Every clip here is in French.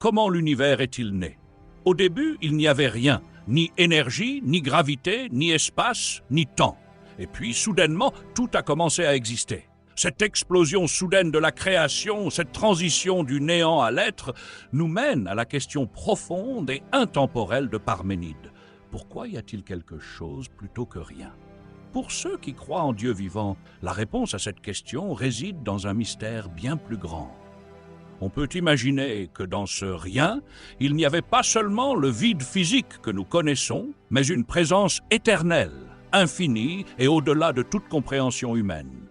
Comment l'univers est-il né? Au début, il n'y avait rien, ni énergie, ni gravité, ni espace, ni temps. Et puis, soudainement, tout a commencé à exister. Cette explosion soudaine de la création, cette transition du néant à l'être, nous mène à la question profonde et intemporelle de Parménide. Pourquoi y a-t-il quelque chose plutôt que rien? Pour ceux qui croient en Dieu vivant, la réponse à cette question réside dans un mystère bien plus grand. On peut imaginer que dans ce rien, il n'y avait pas seulement le vide physique que nous connaissons, mais une présence éternelle, infinie et au-delà de toute compréhension humaine.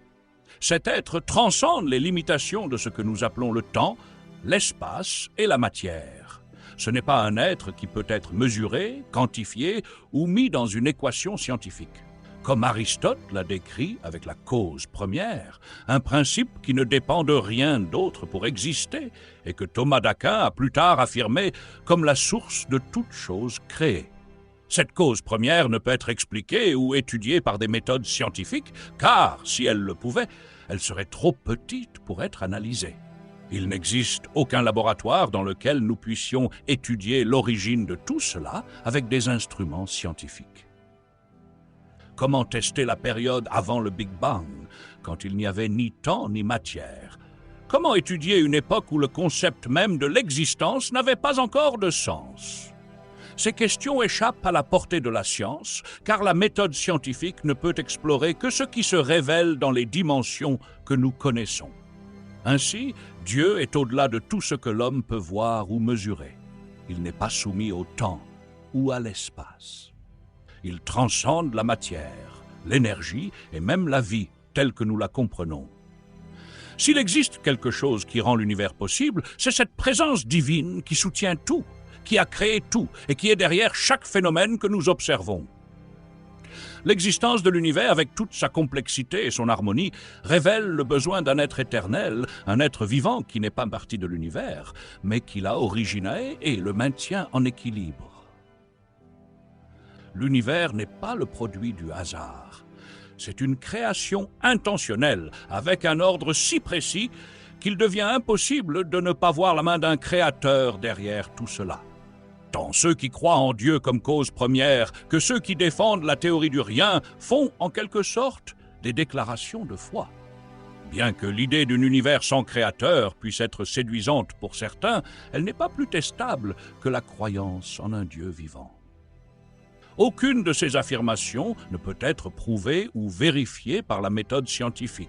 Cet être transcende les limitations de ce que nous appelons le temps, l'espace et la matière. Ce n'est pas un être qui peut être mesuré, quantifié ou mis dans une équation scientifique. Comme Aristote l'a décrit avec la cause première, un principe qui ne dépend de rien d'autre pour exister et que Thomas d'Aquin a plus tard affirmé comme la source de toute chose créée. Cette cause première ne peut être expliquée ou étudiée par des méthodes scientifiques, car, si elle le pouvait, elle serait trop petite pour être analysée. Il n'existe aucun laboratoire dans lequel nous puissions étudier l'origine de tout cela avec des instruments scientifiques. Comment tester la période avant le Big Bang, quand il n'y avait ni temps ni matière? Comment étudier une époque où le concept même de l'existence n'avait pas encore de sens? Ces questions échappent à la portée de la science, car la méthode scientifique ne peut explorer que ce qui se révèle dans les dimensions que nous connaissons. Ainsi, Dieu est au-delà de tout ce que l'homme peut voir ou mesurer. Il n'est pas soumis au temps ou à l'espace. Il transcende la matière, l'énergie et même la vie telle que nous la comprenons. S'il existe quelque chose qui rend l'univers possible, c'est cette présence divine qui soutient tout, qui a créé tout et qui est derrière chaque phénomène que nous observons. L'existence de l'univers, avec toute sa complexité et son harmonie, révèle le besoin d'un être éternel, un être vivant qui n'est pas partie de l'univers, mais qui l'a originé et le maintient en équilibre. L'univers n'est pas le produit du hasard. C'est une création intentionnelle, avec un ordre si précis qu'il devient impossible de ne pas voir la main d'un créateur derrière tout cela. Tant ceux qui croient en Dieu comme cause première que ceux qui défendent la théorie du rien font, en quelque sorte, des déclarations de foi. Bien que l'idée d'un univers sans créateur puisse être séduisante pour certains, elle n'est pas plus testable que la croyance en un Dieu vivant. Aucune de ces affirmations ne peut être prouvée ou vérifiée par la méthode scientifique.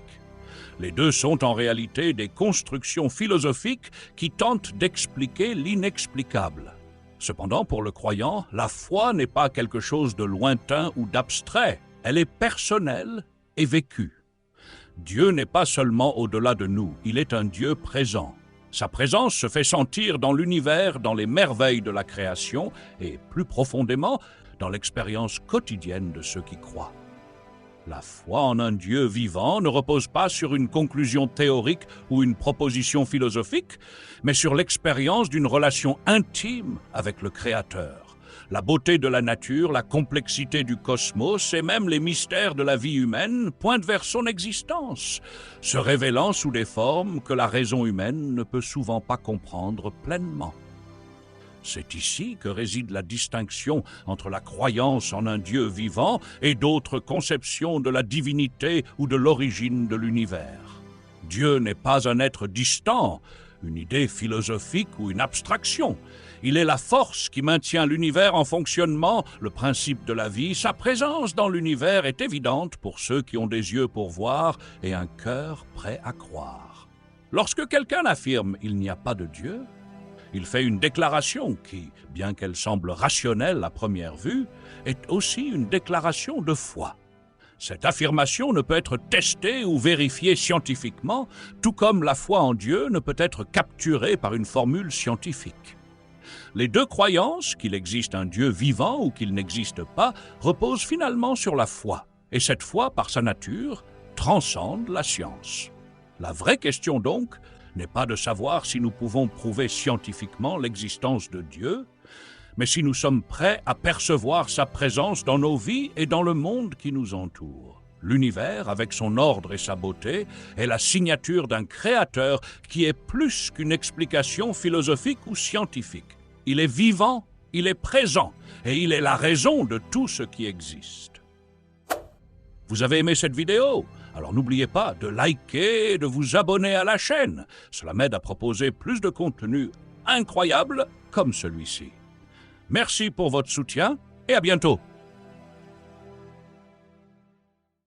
Les deux sont en réalité des constructions philosophiques qui tentent d'expliquer l'inexplicable. Cependant, pour le croyant, la foi n'est pas quelque chose de lointain ou d'abstrait. Elle est personnelle et vécue. Dieu n'est pas seulement au-delà de nous, il est un Dieu présent. Sa présence se fait sentir dans l'univers, dans les merveilles de la création et, plus profondément, dans l'expérience quotidienne de ceux qui croient. La foi en un Dieu vivant ne repose pas sur une conclusion théorique ou une proposition philosophique, mais sur l'expérience d'une relation intime avec le Créateur. La beauté de la nature, la complexité du cosmos et même les mystères de la vie humaine pointent vers son existence, se révélant sous des formes que la raison humaine ne peut souvent pas comprendre pleinement. C'est ici que réside la distinction entre la croyance en un Dieu vivant et d'autres conceptions de la divinité ou de l'origine de l'univers. Dieu n'est pas un être distant, une idée philosophique ou une abstraction. Il est la force qui maintient l'univers en fonctionnement, le principe de la vie. Sa présence dans l'univers est évidente pour ceux qui ont des yeux pour voir et un cœur prêt à croire. Lorsque quelqu'un affirme « il n'y a pas de Dieu », il fait une déclaration qui, bien qu'elle semble rationnelle à première vue, est aussi une déclaration de foi. Cette affirmation ne peut être testée ou vérifiée scientifiquement, tout comme la foi en Dieu ne peut être capturée par une formule scientifique. Les deux croyances, qu'il existe un Dieu vivant ou qu'il n'existe pas, reposent finalement sur la foi, et cette foi, par sa nature, transcende la science. La vraie question donc n'est pas de savoir si nous pouvons prouver scientifiquement l'existence de Dieu, mais si nous sommes prêts à percevoir sa présence dans nos vies et dans le monde qui nous entoure. L'univers, avec son ordre et sa beauté, est la signature d'un créateur qui est plus qu'une explication philosophique ou scientifique. Il est vivant, il est présent, et il est la raison de tout ce qui existe. Vous avez aimé cette vidéo? Alors n'oubliez pas de liker et de vous abonner à la chaîne. Cela m'aide à proposer plus de contenu incroyable comme celui-ci. Merci pour votre soutien et à bientôt.